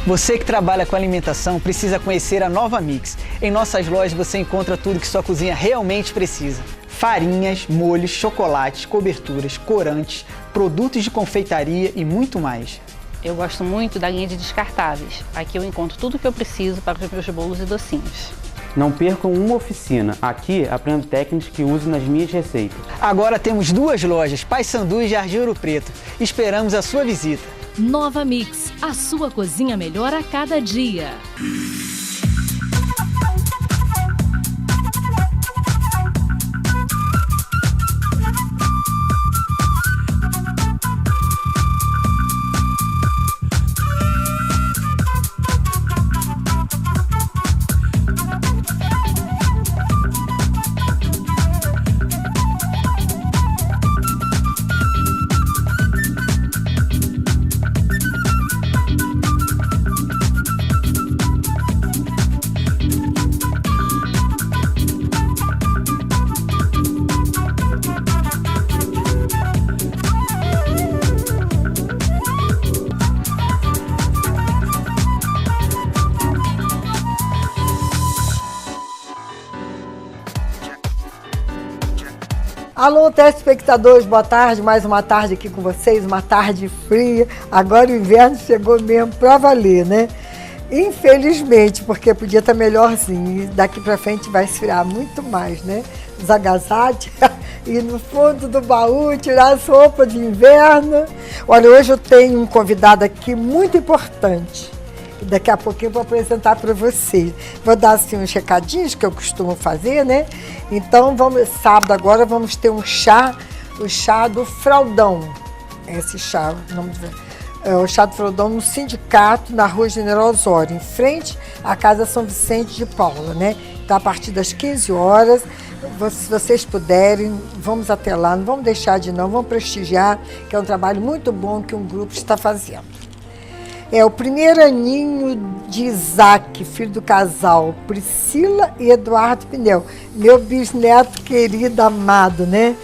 Você que trabalha com alimentação precisa conhecer a Nova Mix. Em nossas lojas você encontra tudo que sua cozinha realmente precisa. Farinhas, molhos, chocolates, coberturas, corantes, produtos de confeitaria e muito mais. Eu gosto muito da linha de descartáveis. Aqui eu encontro tudo o que eu preciso para os meus bolos e docinhos. Não percam uma oficina. Aqui aprendo técnicas que uso nas minhas receitas. Agora temos 2 lojas, Paissandu e Jardim Ouro Preto. Esperamos a sua visita. Nova Mix, a sua cozinha melhor a cada dia. Alô, telespectadores, boa tarde, mais uma tarde aqui com vocês, uma tarde fria. Agora o inverno chegou mesmo para valer, né? Infelizmente, porque podia estar melhorzinho, e daqui para frente vai esfriar muito mais, né? Os agasalhos, ir no fundo do baú, tirar as roupas de inverno. Olha, hoje eu tenho um convidado aqui muito importante. Daqui a pouquinho eu vou apresentar para vocês. Vou dar assim uns recadinhos que eu costumo fazer, né? Então, sábado agora vamos ter um chá, o chá do Fraldão. Esse chá, o chá do Fraldão no sindicato, na Rua General Osório, em frente à Casa São Vicente de Paula, né? Então, a partir das 15 horas, se vocês puderem, vamos até lá, não vamos deixar de não, vamos prestigiar, que é um trabalho muito bom que um grupo está fazendo. É o primeiro aninho de Isaac, filho do casal Priscila e Eduardo Pinel, meu bisneto querido, amado, né?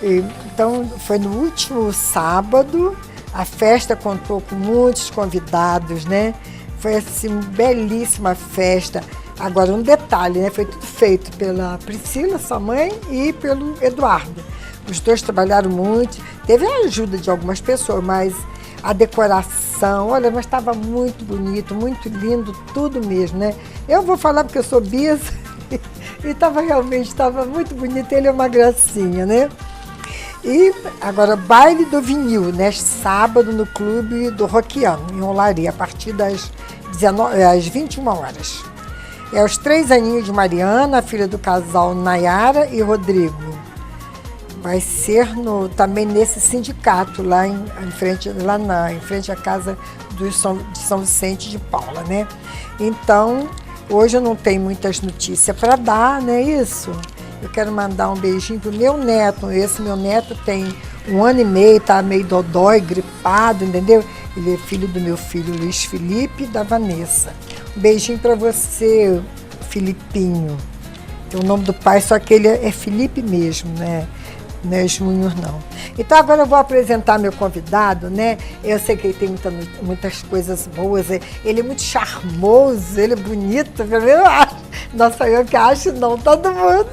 Então, foi no último sábado, a festa contou com muitos convidados, né? Foi assim, belíssima festa. Agora, um detalhe, né? Foi tudo feito pela Priscila, sua mãe, e pelo Eduardo. Os dois trabalharam muito, teve a ajuda de algumas pessoas, mas a decoração, olha, mas estava muito bonito, muito lindo, tudo mesmo, né? Eu vou falar porque eu sou bisa e estava muito bonito, ele é uma gracinha, né? E agora, baile do vinil, neste sábado no Clube do Roquiano, em Olaria, a partir das 21 horas. É os 3 aninhos de Mariana, a filha do casal Nayara e Rodrigo. Vai ser também nesse sindicato, lá em frente à casa de São Vicente de Paula, né? Então, hoje eu não tenho muitas notícias para dar, né? Isso. Eu quero mandar um beijinho pro meu neto. Esse meu neto tem 1 ano e meio, tá meio dodói, gripado, entendeu? Ele é filho do meu filho Luiz Felipe e da Vanessa. Um beijinho para você, Filipinho. Tem o nome do pai, só que ele é Felipe mesmo, né? Não é Júnior, não. Então, agora eu vou apresentar meu convidado, né? Eu sei que ele tem muitas coisas boas. Ele é muito charmoso, ele é bonito. Eu acho. Não sou eu que acho, não, todo mundo.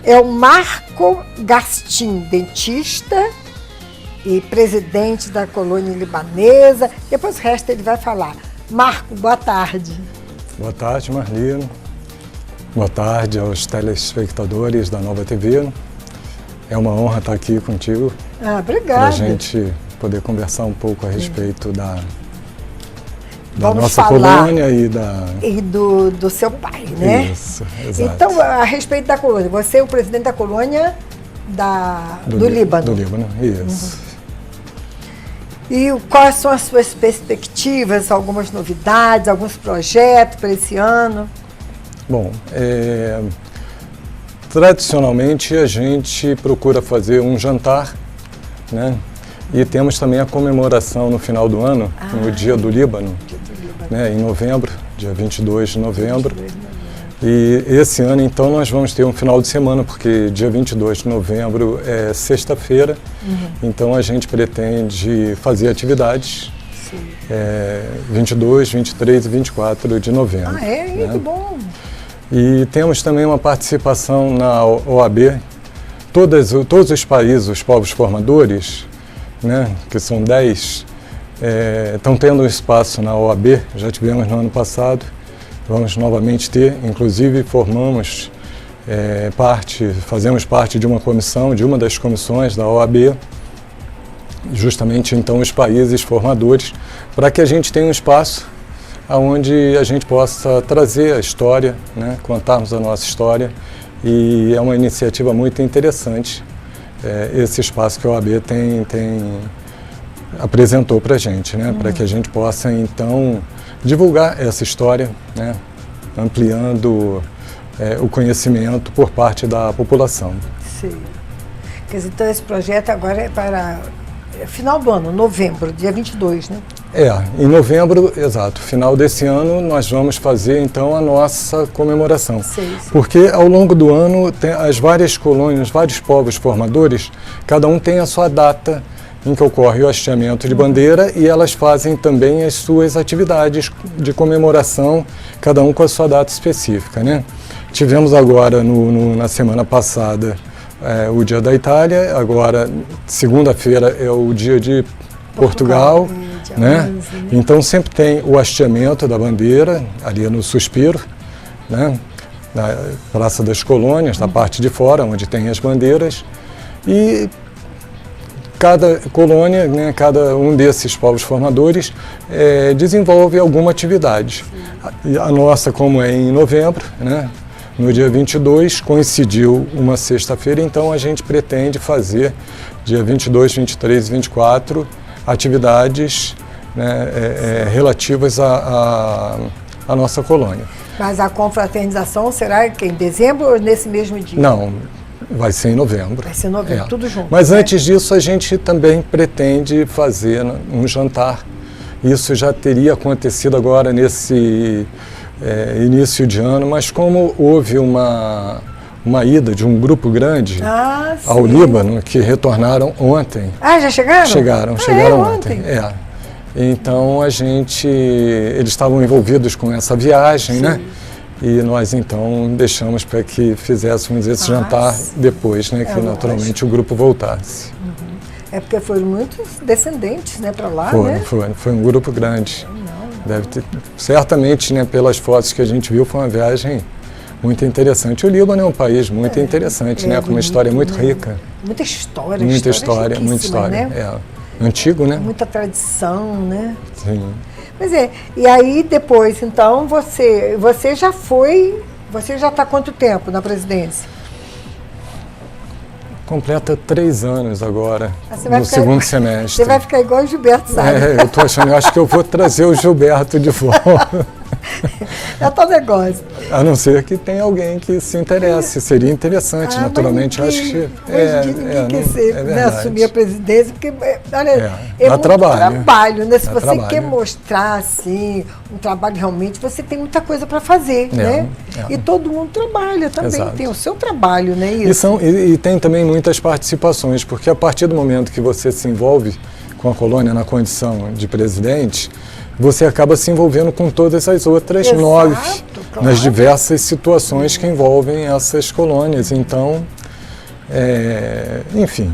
É o Marco Gastin, dentista e presidente da colônia libanesa. Depois o resto ele vai falar. Marco, boa tarde. Boa tarde, Marlene. Boa tarde aos telespectadores da Nova TV. É uma honra estar aqui contigo. Obrigada. Para a gente poder conversar um pouco a respeito da nossa falar colônia e do seu pai, né? Isso, exato. Então, a respeito da colônia, você é o presidente da colônia do Líbano. Do Líbano, isso. E quais são as suas perspectivas, algumas novidades, alguns projetos para esse ano? Bom, tradicionalmente a gente procura fazer um jantar, né? E temos também a comemoração no final do ano, no Dia do Líbano, né? Em novembro, dia 22 de novembro. E esse ano, então, nós vamos ter um final de semana, porque dia 22 de novembro é sexta-feira, então a gente pretende fazer atividades, 22, 23 e 24 de novembro. Ah, é? Né? Que bom! E temos também uma participação na OAB. Todos os países, os povos formadores, né, que são 10, estão tendo um espaço na OAB, já tivemos no ano passado, vamos novamente ter, inclusive formamos fazemos parte de uma comissão, de uma das comissões da OAB, justamente então os países formadores, para que a gente tenha um espaço onde a gente possa trazer a história, né, contarmos a nossa história, e é uma iniciativa muito interessante, esse espaço que a OAB apresentou para a gente, né, para que a gente possa então divulgar essa história, né, ampliando o conhecimento por parte da população. Sim. Quer dizer, então esse projeto agora é para final do ano, novembro, dia 22, né? Em novembro, exato, final desse ano, nós vamos fazer então a nossa comemoração. Porque ao longo do ano, as várias colônias, vários povos formadores, cada um tem a sua data em que ocorre o hasteamento de bandeira e elas fazem também as suas atividades de comemoração, cada um com a sua data específica, né? Tivemos agora, na semana passada, o Dia da Itália, agora segunda-feira é o Dia de Portugal, né? Então sempre tem o hasteamento da bandeira, ali no Suspiro, né? Na Praça das Colônias, na parte de fora, onde tem as bandeiras, e cada colônia, né, cada um desses povos formadores desenvolve alguma atividade. A nossa, como é em novembro, né? No dia 22, coincidiu uma sexta-feira, então a gente pretende fazer, dia 22, 23 e 24, atividades, né, relativas à nossa colônia. Mas a confraternização será em dezembro ou nesse mesmo dia? Não, vai ser em novembro. Vai ser em novembro, tudo junto. Mas antes disso, a gente também pretende fazer um jantar. Isso já teria acontecido agora nesse início de ano, mas como houve uma ida de um grupo grande ao Líbano, que retornaram ontem. Ah, já chegaram? Chegaram ontem. Então eles estavam envolvidos com essa viagem, né? E nós então deixamos para que fizéssemos esse jantar depois, né? Que naturalmente o grupo voltasse. É porque foram muitos descendentes, né, para lá, Foi um grupo grande. Deve ter, certamente, né, pelas fotos que a gente viu, foi uma viagem muito interessante. O Líbano é um país muito interessante, né, com uma história muito rica. Muita história. Muita história. Né? Antigo, né? Muita tradição, né? Sim. Mas e aí depois, então, você já está há quanto tempo na presidência? Completa 3 anos agora, no segundo semestre. Você vai ficar igual o Gilberto, sabe? Eu estou achando, eu acho que eu vou trazer o Gilberto de volta. É tal negócio. A não ser que tenha alguém que se interesse, seria interessante, naturalmente. Mas acho que ninguém quer assumir a presidência, porque olha, muito trabalho, né? Se você quer mostrar assim, um trabalho realmente, você tem muita coisa para fazer, né? E todo mundo trabalha também, tem o seu trabalho, né? E tem também muitas participações, porque a partir do momento que você se envolve com a colônia na condição de presidente, você acaba se envolvendo com todas as outras 9, nas diversas situações que envolvem essas colônias. Então, enfim,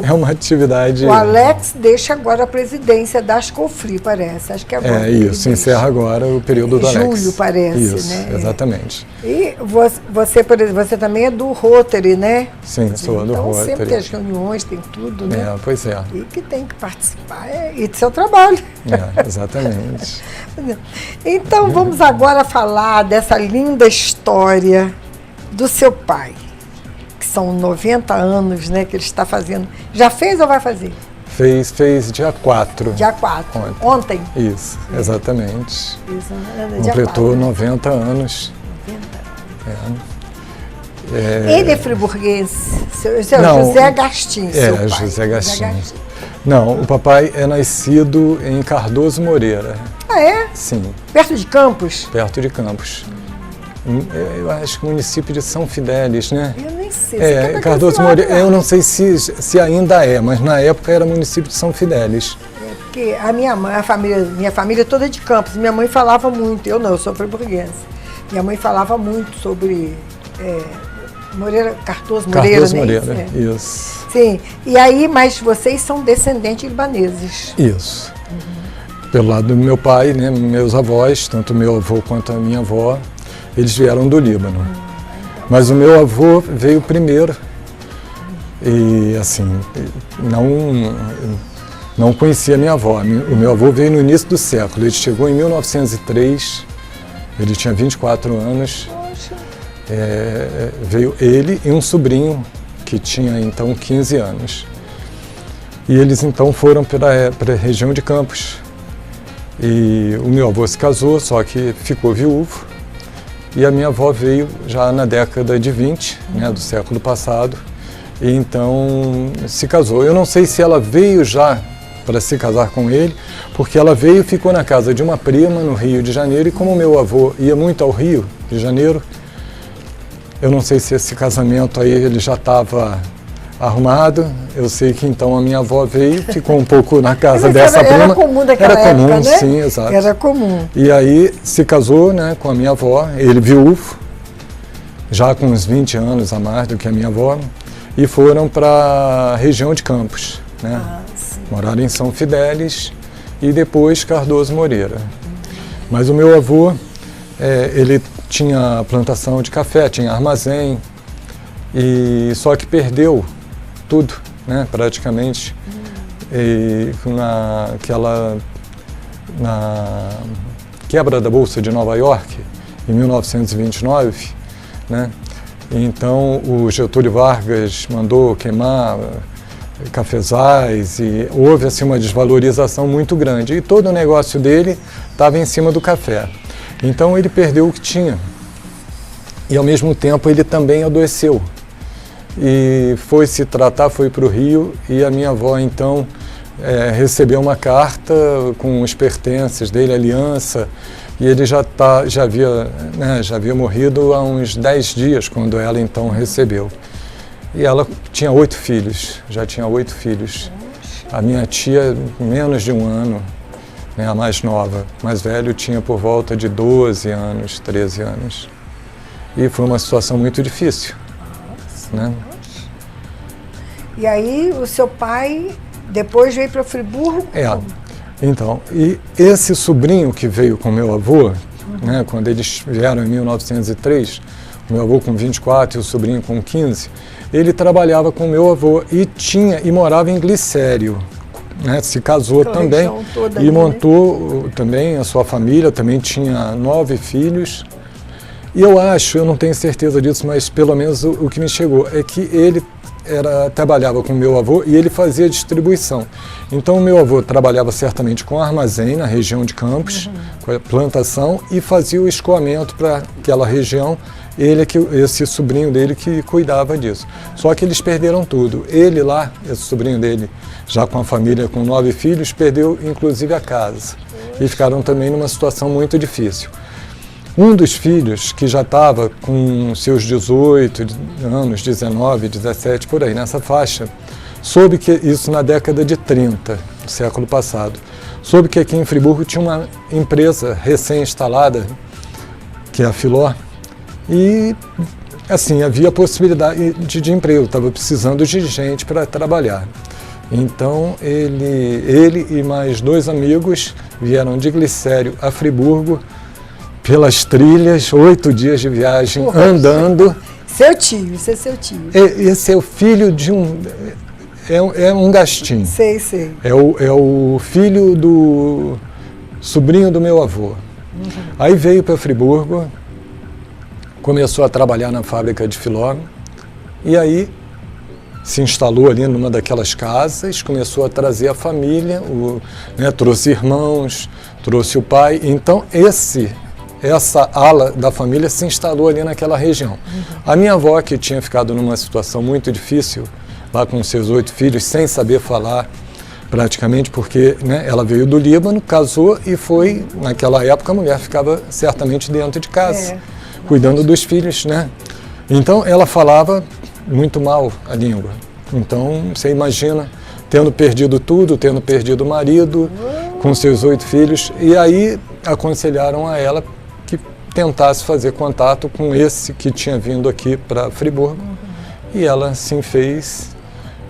é uma atividade... O Alex deixa agora a presidência da Ascofri, parece. Acho que agora isso, encerra agora o período do Alex. Julho, parece, isso, né? Exatamente. E você, por exemplo, você também é do Rotary, né? Sim, sou do Rotary. Então sempre tem as reuniões, tem tudo, né? Pois é. E que tem que participar, e do seu trabalho. Exatamente. Então vamos agora falar dessa linda história do seu pai. São 90 anos, né, que ele está fazendo. Já fez ou vai fazer? Fez dia 4. Dia 4. Ontem? Isso, exatamente. Completou 90 anos. 90 anos. Ele é friburguense? José Agostinho, seu pai. José Agostinho. Não, o papai é nascido em Cardoso Moreira. Ah, é? Sim. Perto de Campos? Perto de Campos. Eu acho que o município de São Fidélis, né? Eu nem sei. Cardoso Moreira, eu não sei se ainda é, mas na época era município de São Fidélis. Porque a minha mãe, minha família toda é de Campos. Minha mãe falava muito, eu não, eu sou friburguense. Minha mãe falava muito sobre Cardoso Moreira, né? Isso. Sim, e aí, mas vocês são descendentes libaneses. Isso. Pelo lado do meu pai, né, meus avós, tanto meu avô quanto a minha avó, eles vieram do Líbano. Mas o meu avô veio primeiro e, assim, não conhecia a minha avó. O meu avô veio no início do século, ele chegou em 1903, ele tinha 24 anos. Veio ele e um sobrinho que tinha então 15 anos. E eles então foram para a região de Campos. E o meu avô se casou, só que ficou viúvo. E a minha avó veio já na década de 20, né, do século passado. E então se casou. Eu não sei se ela veio já para se casar com ele, porque ela veio e ficou na casa de uma prima no Rio de Janeiro. E como meu avô ia muito ao Rio de Janeiro, eu não sei se esse casamento aí ele já estava arrumado. Eu sei que então a minha avó veio, ficou um pouco na casa dessa prima. Era comum daquela época, né? Sim, exato. Era comum. E aí se casou, né, com a minha avó, ele viúvo, já com uns 20 anos a mais do que a minha avó, e foram para a região de Campos, né? Moraram em São Fidélis e depois Cardoso Moreira. Mas o meu avô, ele tinha plantação de café, tinha armazém, e só que perdeu tudo, né, praticamente. E na quebra da Bolsa de Nova York, em 1929, né, então o Getúlio Vargas mandou queimar cafezais e houve assim uma desvalorização muito grande. E todo o negócio dele estava em cima do café. Então ele perdeu o que tinha e ao mesmo tempo ele também adoeceu e foi se tratar, foi para o Rio, e a minha avó então recebeu uma carta com os pertences dele, aliança, e ele já havia morrido há uns 10 dias quando ela então recebeu. E ela tinha 8 filhos, já tinha 8 filhos. A minha tia, menos de um ano, né, a mais nova, mais velho, tinha por volta de 12 anos, 13 anos. E foi uma situação muito difícil, né? E aí o seu pai depois veio para Friburgo? Então, e esse sobrinho que veio com meu avô, né, quando eles vieram em 1903, o meu avô com 24 e o sobrinho com 15, ele trabalhava com meu avô e morava em Glicério. Né, se casou também e montou também a sua família, também tinha 9 filhos. E eu não tenho certeza disso, mas pelo menos o que me chegou é que ele trabalhava com meu avô e ele fazia distribuição. Então o meu avô trabalhava certamente com armazém na região de Campos, com a plantação, e fazia o escoamento para aquela região. Esse sobrinho dele que cuidava disso. Só que eles perderam tudo. Ele lá, esse sobrinho dele, já com a família, com 9 filhos, perdeu inclusive a casa. E ficaram também numa situação muito difícil. Um dos filhos, que já estava com seus 18 anos, 19, 17, por aí, nessa faixa, soube que isso na década de 30, do século passado, soube que aqui em Friburgo tinha uma empresa recém-instalada, que é a Filó, e, assim, havia possibilidade de emprego, estava precisando de gente para trabalhar. Então, ele e mais 2 amigos vieram de Glicério a Friburgo, pelas trilhas, 8 dias de viagem, andando. Seu tio, esse é seu tio. Esse é o filho de um... É um gastinho. Sei. É o filho do sobrinho do meu avô. Aí veio para Friburgo, começou a trabalhar na fábrica de Filó, e aí se instalou ali numa daquelas casas, começou a trazer a família, trouxe irmãos, trouxe o pai. Então essa ala da família se instalou ali naquela região. A minha avó, que tinha ficado numa situação muito difícil, lá com seus 8 filhos, sem saber falar praticamente, porque, né, ela veio do Líbano, casou e foi, naquela época a mulher ficava certamente dentro de casa, cuidando dos filhos, né? Então ela falava muito mal a língua. Então você imagina tendo perdido tudo, tendo perdido o marido, com seus 8 filhos, e aí aconselharam a ela que tentasse fazer contato com esse que tinha vindo aqui para Friburgo, e ela sim fez,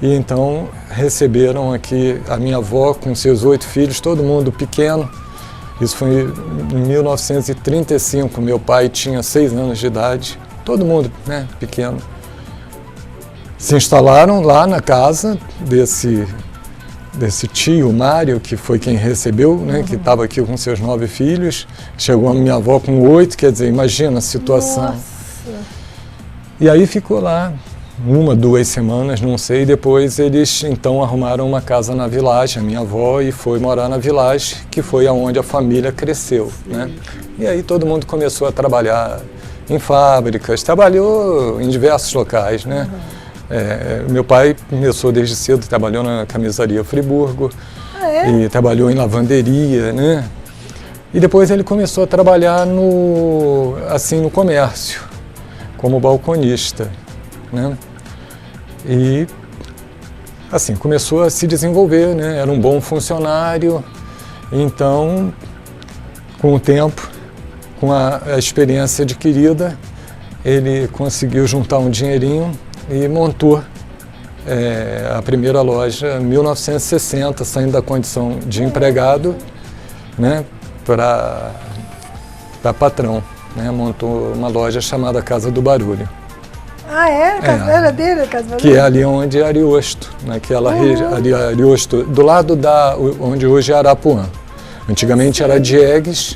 e então receberam aqui a minha avó com seus 8 filhos, todo mundo pequeno. Isso foi em 1935, meu pai tinha 6 anos de idade, todo mundo, né, pequeno. Se instalaram lá na casa desse tio, Mário, que foi quem recebeu, né, que estava aqui com seus 9 filhos. Chegou a minha avó com 8, quer dizer, imagina a situação. Nossa. E aí ficou lá 1, 2 semanas, não sei. Depois eles então arrumaram uma casa na Village, a minha avó, e foi morar na Village, que foi aonde a família cresceu, né? E aí todo mundo começou a trabalhar em fábricas, trabalhou em diversos locais, né? Meu pai começou desde cedo, trabalhou na camisaria Friburgo, e trabalhou em lavanderia, né? E depois ele começou a trabalhar no comércio, como balconista, né? E assim, começou a se desenvolver, né? Era um bom funcionário, então, com o tempo, com a experiência adquirida, ele conseguiu juntar um dinheirinho e montou a primeira loja em 1960, saindo da condição de empregado, né, para patrão, né, montou uma loja chamada Casa do Barulho. Ah, era dele a Casa do Barulho? Que é ali onde é Ariosto, naquela região, Ariosto, do lado onde hoje é Arapuã. Antigamente era Diegues,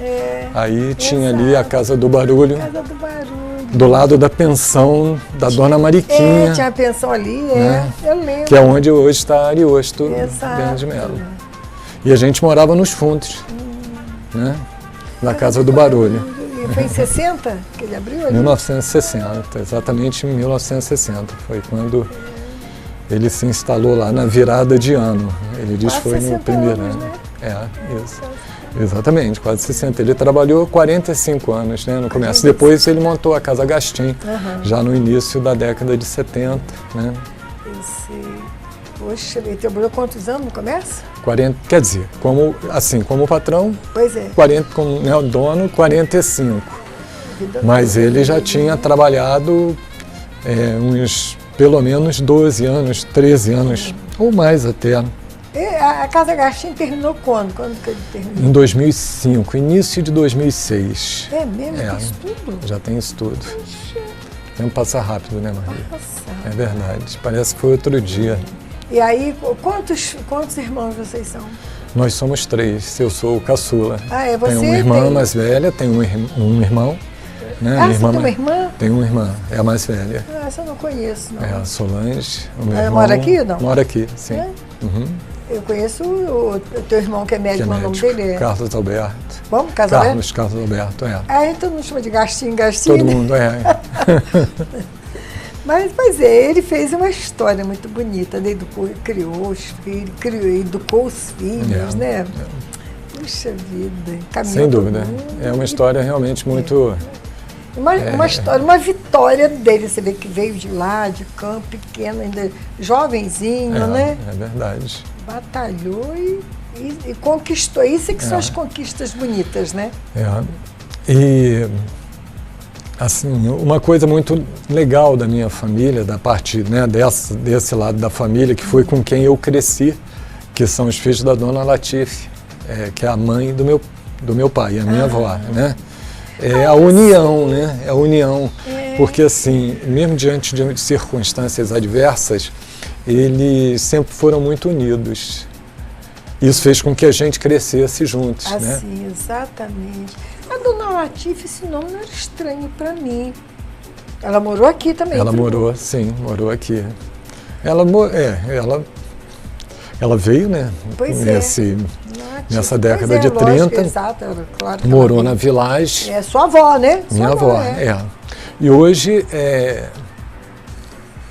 aí tinha ali a Casa do Barulho. Casa do Barulho. Do lado da pensão da Dona Mariquinha. Tinha a pensão ali, né? Eu lembro. Que é onde hoje está Ariosto Bento de Melo. E a gente morava nos fundos, né? Na Casa do Barulho. E foi em 60 que ele abriu ali? 1960, exatamente em 1960. Foi quando ele se instalou lá na virada de ano. Ele disse que foi no primeiro ano. Né? Isso. Exatamente, quase 60. Ele trabalhou 45 anos, né, no comércio. Depois ele montou a Casa Agostinho, já no início da década de 70. Né? Poxa, ele trabalhou quantos anos no comércio? 40, quer dizer, como patrão, pois é. 40, como dono, 45. Mas ele já tinha trabalhado pelo menos 12 anos, 13 anos, ou mais até. A Casa Agostinho terminou quando? Quando que ele terminou? Em 2005, início de 2006. É mesmo? Tem isso tudo? Já tem isso tudo. O tempo passa rápido, né, Maria? Passa. É verdade. Parece que foi outro dia. E aí, quantos irmãos vocês são? Nós somos 3. Eu sou o caçula. É você? Tenho uma irmã mais velha, tenho um irmão. Né? Você tem uma irmã? Tenho uma irmã, é a mais velha. Essa eu não conheço, não. É a Solange. O meu Ela irmão mora aqui, não? Mora aqui, sim. Eu conheço o teu irmão que é médico, o nome dele é? Carlos Alberto. Vamos, Carlos Alberto, então não chama de Gastinho. Todo mundo, Mas, pois é, ele fez uma história muito bonita, né? Criou os filhos, educou os filhos, né? Puxa vida, sem dúvida. É uma história realmente muito... Uma história, uma vitória dele, você vê que veio de lá, de campo, pequeno, ainda jovenzinho, né? É verdade. Batalhou e conquistou. Isso é que são as conquistas bonitas, né? E, assim, uma coisa muito legal da minha família, da parte, né, desse lado da família, que foi com quem eu cresci, que são os filhos da Dona Latife, que é a mãe do meu pai, a minha avó, né? É a união, né? É a união. Porque, assim, mesmo diante de circunstâncias adversas, eles sempre foram muito unidos. Isso fez com que a gente crescesse juntos, né? Assim, exatamente. A Dona Latife, esse nome não era estranho para mim. Ela morou aqui também? Ela morou, sim, morou aqui. Ela veio, né? Nessa década de 30. Lógico, exato, claro. Morou na Village. É sua avó, né? Minha avó, E hoje,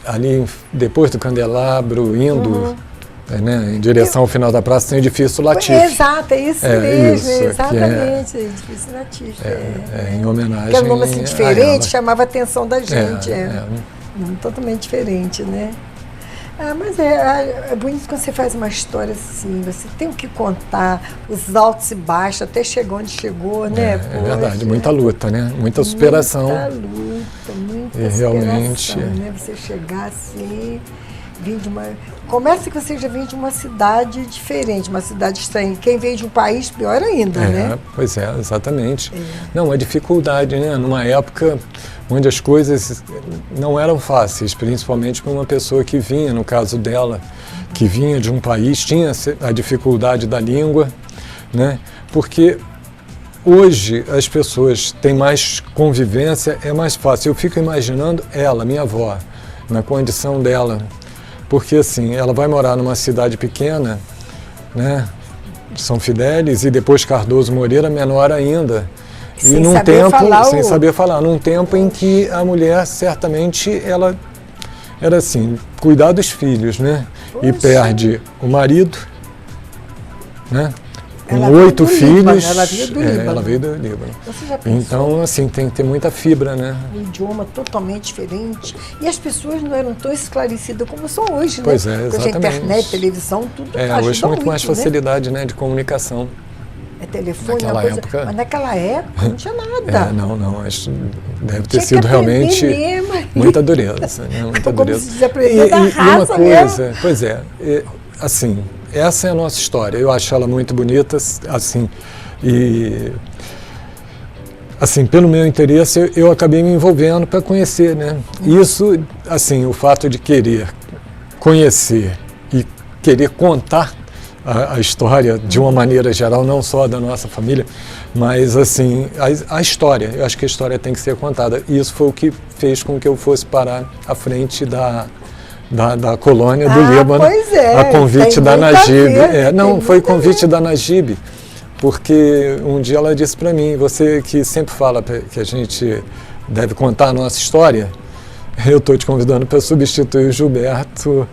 ali depois do Candelabro, indo né, em direção ao final da praça, tem o edifício Latife. Exato, é isso mesmo, isso, exatamente, edifício Latife. Em homenagem. Que era um nome assim diferente, chamava a atenção da gente. Um totalmente diferente, né? Mas é bonito quando você faz uma história assim, você tem o que contar, os altos e baixos, até chegar onde chegou, né? É verdade, muita luta, né? Muita superação. Muita luta, muita e superação, realmente, né? Você chegar assim, vir de uma... Começa que você já vem de uma cidade diferente, uma cidade estranha. Quem vem de um país, pior ainda, né? Pois é, exatamente. Não, a dificuldade, né? Numa época onde as coisas não eram fáceis, principalmente para uma pessoa que vinha, no caso dela, que vinha de um país, tinha a dificuldade da língua, né? Porque hoje as pessoas têm mais convivência, é mais fácil. Eu fico imaginando ela, minha avó, na condição dela, porque assim, ela vai morar numa cidade pequena, né? São Fidélis, e depois Cardoso Moreira, menor ainda. Sem e num saber tempo, falar sem saber falar, num tempo em que a mulher certamente ela era assim, cuidar dos filhos, né? Poxa. E perde o marido, né? Com Ela veio 8 do filhos. Líbano, ela veio do Líbano. Ela veio do Líbano. Você já pensou? Então, assim, tem que ter muita fibra, né? Um idioma totalmente diferente. E as pessoas não eram tão esclarecidas como são hoje, Pois né? é, Hoje a exatamente. internet, televisão, tudo ajuda Hoje muito mais né? facilidade, né, de comunicação. É telefone, Naquela uma coisa. época- Mas naquela época não tinha nada. Não, acho que deve ter Tinha que sido aprender realmente mesmo. muita dureza, né? Muita Como dureza. se diz, aprender da uma raça coisa, pois é, assim, essa é a nossa história. Eu acho ela muito bonita, assim, e assim, pelo meu interesse, eu acabei me envolvendo para conhecer, né? Isso, assim, o fato de querer conhecer e querer contar a história de uma maneira geral, não só da nossa família, mas assim, a história. Eu acho que a história tem que ser contada. E isso foi o que fez com que eu fosse parar à frente da colônia do Líbano, pois é, a convite tem da muito a Najib. ver, Não, tem foi muito a convite da Najib, porque um dia ela disse para mim, você que sempre fala que a gente deve contar a nossa história, eu estou te convidando para substituir o Gilberto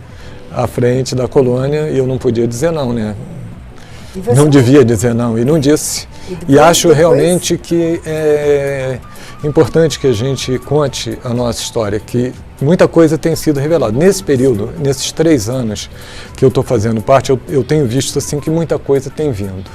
à frente da colônia, e eu não podia dizer não, né? E você Não devia dizer não, e não disse. E acho realmente que é importante que a gente conte a nossa história, que muita coisa tem sido revelada. Nesse período, nesses 3 anos que eu estou fazendo parte, eu tenho visto assim que muita coisa tem vindo.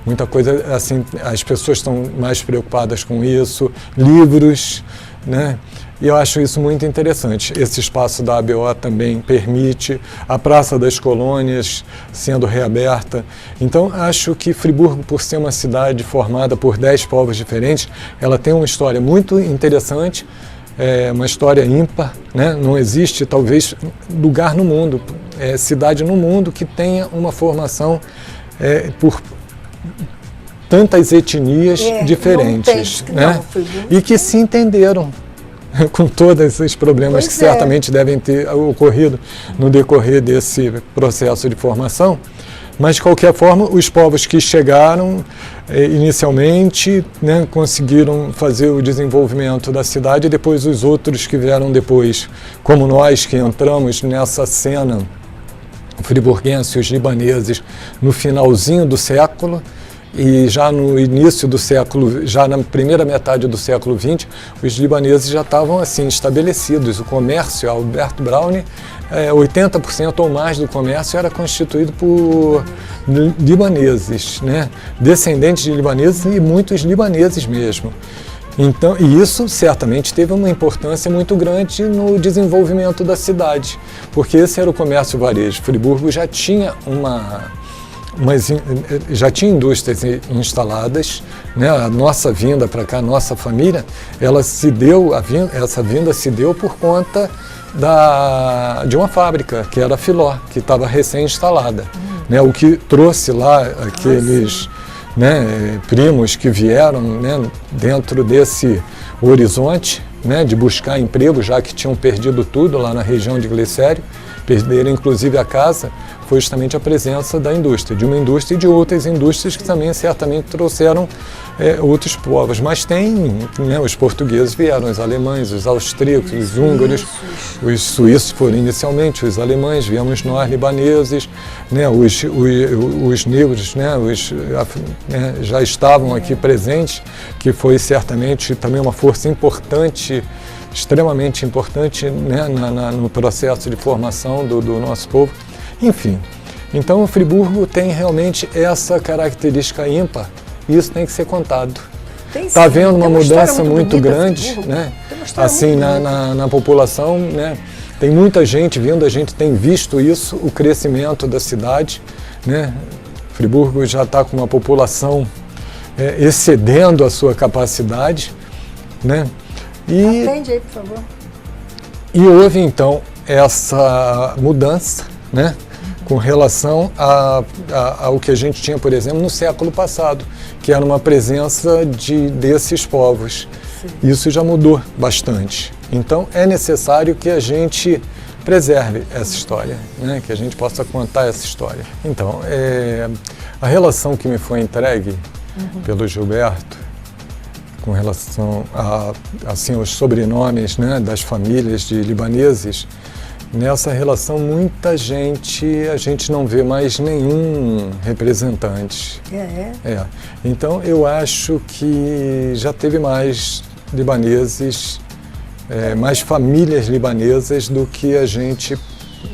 Muita coisa, assim, as pessoas estão mais preocupadas com isso, livros, né? E eu acho isso muito interessante. Esse espaço da ABO também permite, a Praça das Colônias sendo reaberta. Então, acho que Friburgo, por ser uma cidade formada por 10 povos diferentes, ela tem uma história muito interessante, uma história ímpar, né? Não existe, talvez, lugar no mundo, cidade no mundo que tenha uma formação por tantas etnias diferentes, né? E que se entenderam com todos esses problemas que certamente devem ter ocorrido no decorrer desse processo de formação. Mas, de qualquer forma, os povos que chegaram inicialmente, né, conseguiram fazer o desenvolvimento da cidade, e depois os outros que vieram depois, como nós que entramos nessa cena friburguense, os libaneses, no finalzinho do século, e já no início do século, já na primeira metade do século XX, os libaneses já estavam assim estabelecidos. O comércio, Albert Browne, 80% ou mais do comércio era constituído por libaneses, né? Descendentes de libaneses e muitos libaneses mesmo. Então, e isso certamente teve uma importância muito grande no desenvolvimento da cidade, porque esse era o comércio varejo. Friburgo já tinha já tinha indústrias instaladas, né? A nossa vinda para cá, a nossa família, essa vinda se deu por conta de uma fábrica, que era a Filó, que estava recém-instalada. Né? O que trouxe lá aqueles primos que vieram, né, dentro desse horizonte, né, de buscar emprego, já que tinham perdido tudo lá na região de Glicério, perderam inclusive a casa, foi justamente a presença da indústria, de uma indústria e de outras indústrias que também certamente trouxeram outros povos. Mas tem, né, os portugueses vieram, os alemães, os austríacos, os húngaros, os suíços foram inicialmente, os alemães, viemos nós, libaneses, né, os negros, né, já estavam aqui presentes, que foi certamente também uma força importante, extremamente importante, né, no processo de formação do nosso povo. Enfim, então o Friburgo tem realmente essa característica ímpar e isso tem que ser contado. Está havendo uma mudança muito grande, né, assim, na população, né? Tem muita gente vindo, a gente tem visto isso, o crescimento da cidade, né? Friburgo já está com uma população excedendo a sua capacidade, né? Atende aí, por favor. E houve, então, essa mudança, né, com relação ao que a gente tinha, por exemplo, no século passado, que era uma presença desses povos. Sim. Isso já mudou bastante. Então, é necessário que a gente preserve essa história, né, que a gente possa contar essa história. Então, a relação que me foi entregue pelo Gilberto, com relação assim, aos sobrenomes, né, das famílias de libaneses, nessa relação a gente não vê mais nenhum representante. Então eu acho que já teve mais libaneses, mais famílias libanesas do que a gente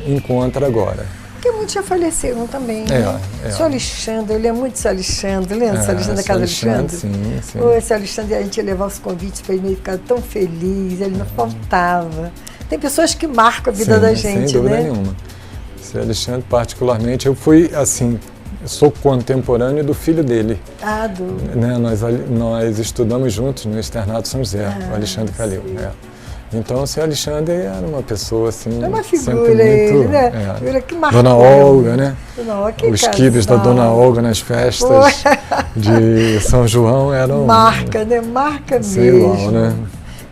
encontra agora. Porque muitos já faleceram também, né? Seu Alexandre, ele é muito seu Alexandre, lembra seu Alexandre da Casa Alexandre? Sim, sim. Seu Alexandre, a gente ia levar os convites para ele, ele ficava tão feliz, ele não faltava. Tem pessoas que marcam a vida da gente, sem dúvida né? nenhuma. Seu Alexandre, particularmente, eu fui, assim, sou contemporâneo do filho dele. Né? Nós estudamos juntos no Externato São José, o Alexandre Calil. Então, o seu Alexandre era uma pessoa, assim, é uma figura, sempre muito... ele, né? Figura que marcou. Dona Olga, né? Dona Olga, os quibes da Dona Olga nas festas de São João eram... Marca, né? Marca mesmo. Sei lá, né?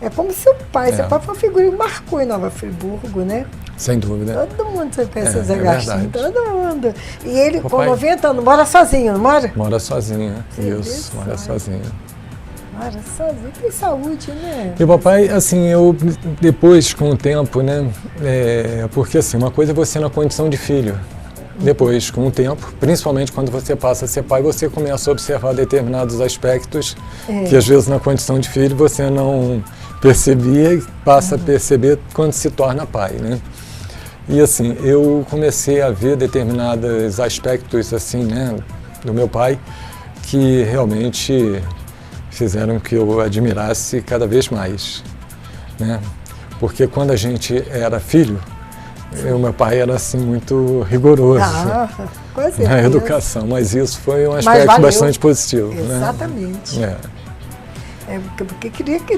É como seu pai. Seu pai foi uma figura que marcou em Nova Friburgo, né? Sem dúvida. Todo mundo você conhece o Zé Gastinho, todo mundo. E ele, com 90 anos, mora sozinho, não mora? Mora sozinho, isso, mora sozinho. Mora sozinho, tem saúde, né? E o papai, assim, eu depois, com o tempo, né, porque assim, uma coisa é você na condição de filho. Depois, com o tempo, principalmente quando você passa a ser pai, você começa a observar determinados aspectos que às vezes na condição de filho você não percebia e passa a perceber quando se torna pai, né? E assim, eu comecei a ver determinados aspectos, assim, né, do meu pai, que realmente fizeram que eu admirasse cada vez mais, né? Porque quando a gente era filho, meu pai era assim muito rigoroso na educação, mas isso foi um aspecto bastante positivo. Exatamente. Né? Porque queria que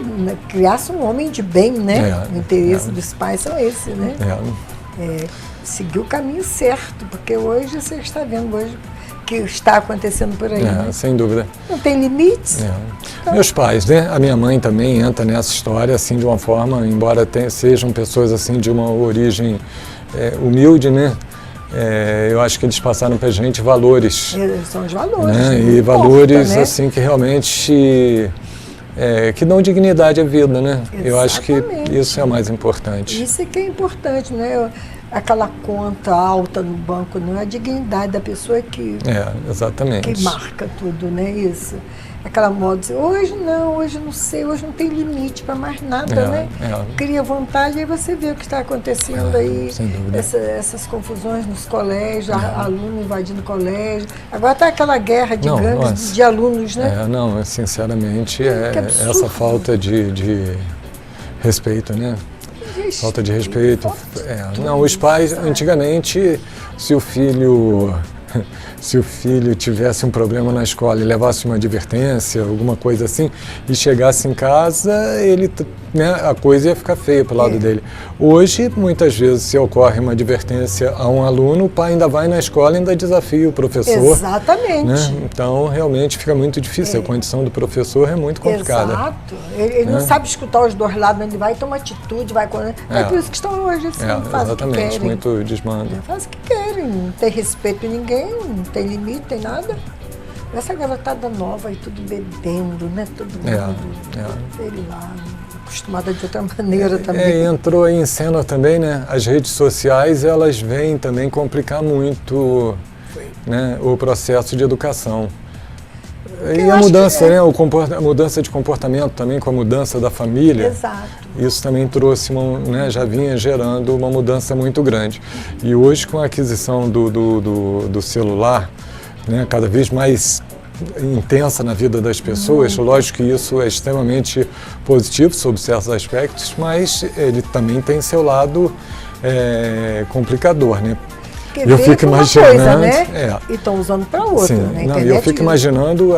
criasse um homem de bem, né? O interesse dos pais são esse, né? Seguir o caminho certo, porque hoje você está vendo que está acontecendo por aí. Né? Sem dúvida. Não tem limites. Então... Meus pais, né? A minha mãe também entra nessa história, assim, de uma forma, embora sejam pessoas, assim, de uma origem humilde, né? Eu acho que eles passaram pra gente valores. São os valores. Né? E valores, né? Assim, que realmente... que dão dignidade à vida, né? Exatamente. Eu acho que isso é o mais importante. Isso é que é importante, né? Aquela conta alta no banco, não é a dignidade da pessoa que marca tudo, né? Isso. Aquela moda de hoje não sei, hoje não tem limite para mais nada, né? Cria vontade e aí você vê o que está acontecendo aí, essas confusões nos colégios, aluno invadindo o colégio. Agora está aquela guerra de gangues de alunos, né? Sinceramente, essa falta de respeito, né? Falta de respeito. Não, os pais, antigamente, se o filho se o filho tivesse um problema na escola e levasse uma advertência, alguma coisa assim, e chegasse em casa, ele, né, a coisa ia ficar feia pro lado dele. Hoje, muitas vezes, se ocorre uma advertência a um aluno, o pai ainda vai na escola e ainda desafia o professor. Exatamente. Né? Então, realmente fica muito difícil. A condição do professor é muito complicada. Exato. Ele não sabe escutar os dois lados, ele vai tomar atitude, vai... É por isso que estão hoje assim, fazem o que querem. Muito desmando. Fazem o que querem, não tem respeito em ninguém, não tem limite, tem nada. Essa garotada nova aí, tudo bebendo, né? Todo mundo, sei lá, acostumada de outra maneira também. Entrou aí em cena também, né? As redes sociais, elas vêm também complicar muito, né, o processo de educação. E a mudança, né? A mudança de comportamento também, com a mudança da família. Exato. Isso também trouxe, né, já vinha gerando uma mudança muito grande. E hoje, com a aquisição do celular, né, cada vez mais intensa na vida das pessoas, lógico que isso é extremamente positivo sob certos aspectos, mas ele também tem seu lado complicador, né? Porque eu fico imaginando, coisa, né? E estão usando para outra. Sim, não, eu fico imaginando,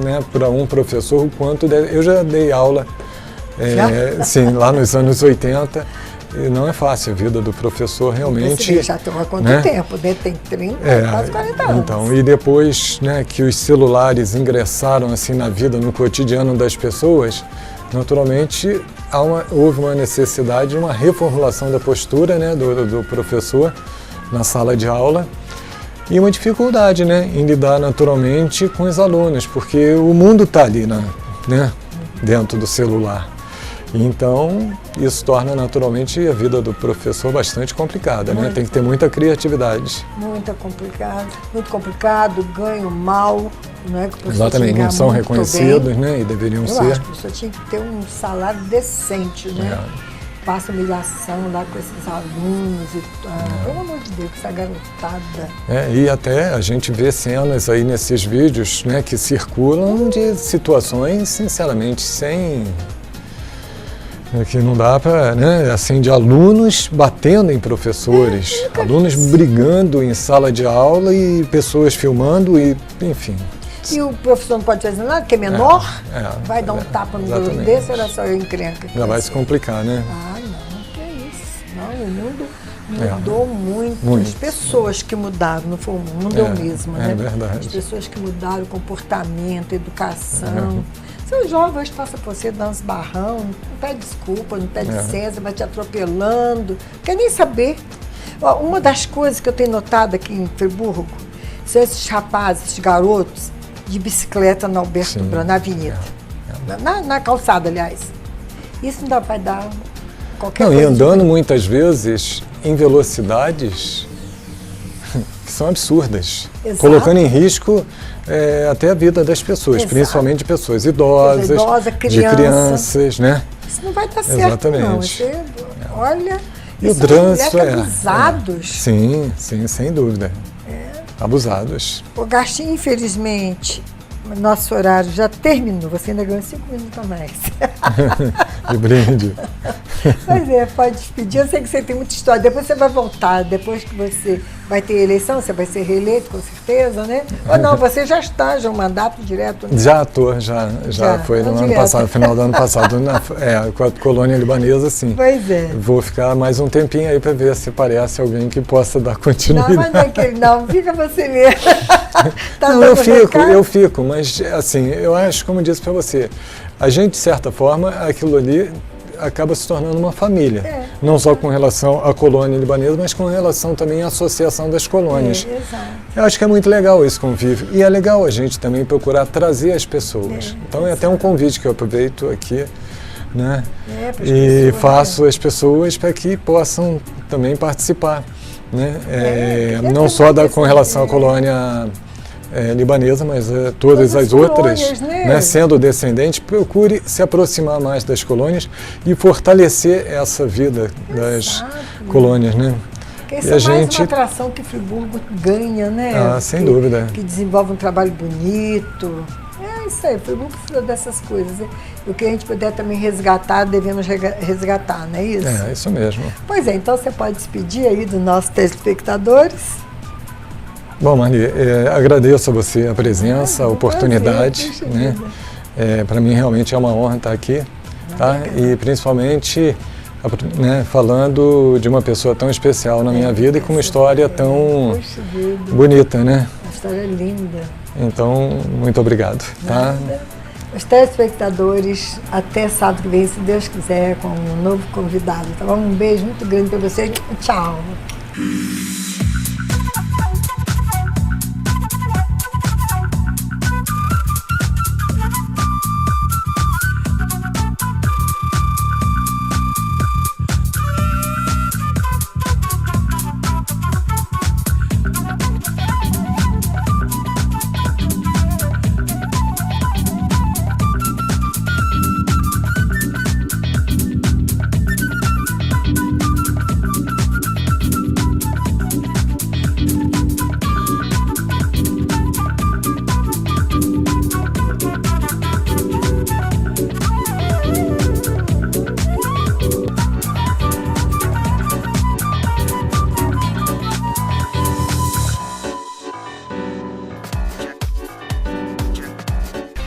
né, para um professor o quanto deve. Eu já dei aula, sim, lá nos anos 80. E não é fácil a vida do professor, realmente. Você já tem há quanto tempo? Tem 30, quase 40 anos. Então, e depois, né, que os celulares ingressaram assim na vida, no cotidiano das pessoas, naturalmente houve uma necessidade de uma reformulação da postura, né, do professor na sala de aula, e uma dificuldade, né, em lidar naturalmente com os alunos, porque o mundo está ali, né, dentro do celular. Então, isso torna naturalmente a vida do professor bastante complicada, né? Tem que ter muita criatividade. Muito complicado, ganho mal, né? Exatamente, não são reconhecidos, né? E deveriam ser. Eu acho que o professor tinha que ter um salário decente, né? Passa humilhação lá com esses alunos e pelo amor de Deus, essa garotada. E até a gente vê cenas aí nesses vídeos, né, que circulam de situações, sinceramente, que não dá para, né, assim, de alunos batendo em professores, alunos brigando em sala de aula e pessoas filmando e, enfim. E o professor não pode fazer nada, porque é menor, vai dar um tapa no dedo desse, era só eu encrenca. Já vai se complicar, né? Não, que é isso. Não, o mundo mudou muito. As pessoas que mudaram, não foi o mundo, eu mesma, né? É verdade. As pessoas que mudaram o comportamento, educação. Seu jovem hoje passa por você, dá uns barrão, não pede desculpa, não pede licença, vai te atropelando, não quer nem saber. Uma das coisas que eu tenho notado aqui em Friburgo são esses rapazes, esses garotos, de bicicleta na Alberto Brand, na avenida, na calçada, aliás. Isso não vai dar qualquer coisa. E andando muitas vezes em velocidades que são absurdas, colocando em risco até a vida das pessoas, principalmente de pessoas idosas, de crianças, né? Isso não vai dar certo, não. Você, olha, e o trânsito abusados. Sim, sem dúvida. Abusados. O Gastinho, infelizmente, nosso horário já terminou. Você ainda ganhou 5 minutos a mais. De brinde. Pois pode despedir. Eu sei que você tem muita história. Depois você vai voltar. Depois que você vai ter eleição, você vai ser reeleito, com certeza, né? Ou não, você já está, já um mandato direto? Né? Já estou, já foi no ano passado, no final do ano passado. Com a colônia libanesa, sim. Pois é. Vou ficar mais um tempinho aí para ver se aparece alguém que possa dar continuidade. Não, mas não fica você mesmo. Não, eu fico, mas assim, eu acho, como disse para você, a gente, de certa forma, aquilo ali acaba se tornando uma família. Não só com relação à colônia libanesa, mas com relação também à associação das colônias. Exato. Eu acho que é muito legal esse convívio. E é legal a gente também procurar trazer as pessoas. Então é até um convite que eu aproveito aqui, né? E faço as pessoas para que possam também participar, né? Não só com relação à colônia libanesa, mas todas as outras, né, sendo descendente, procure se aproximar mais das colônias e fortalecer essa vida das colônias, né? Porque essa é mais uma atração que Friburgo ganha, né? Sem dúvida. Que desenvolve um trabalho bonito. É isso aí, Friburgo precisa dessas coisas. O que a gente puder também resgatar, devemos resgatar, não é isso? É, isso mesmo. Pois é, então você pode despedir aí dos nossos telespectadores. Bom, Marli, agradeço a você a presença, a oportunidade, né? Para mim realmente é uma honra estar aqui, tá? E principalmente, né, falando de uma pessoa tão especial na minha vida e com uma história tão bonita, né? Uma história linda. Então, muito obrigado, tá? Os telespectadores, até sábado que vem, se Deus quiser, com um novo convidado, tá bom? Um beijo muito grande para vocês. Tchau!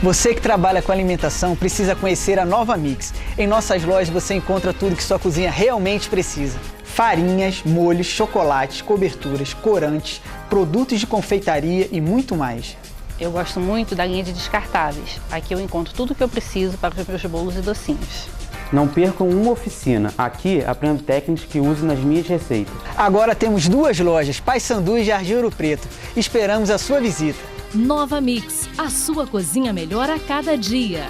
Você que trabalha com alimentação precisa conhecer a Nova Mix. Em nossas lojas você encontra tudo que sua cozinha realmente precisa. Farinhas, molhos, chocolates, coberturas, corantes, produtos de confeitaria e muito mais. Eu gosto muito da linha de descartáveis. Aqui eu encontro tudo que eu preciso para os meus bolos e docinhos. Não percam uma oficina. Aqui aprendo técnicas que uso nas minhas receitas. Agora temos 2 lojas, Paissandu e Jardim Ouro Preto. Esperamos a sua visita. Nova Mix, a sua cozinha melhor a cada dia.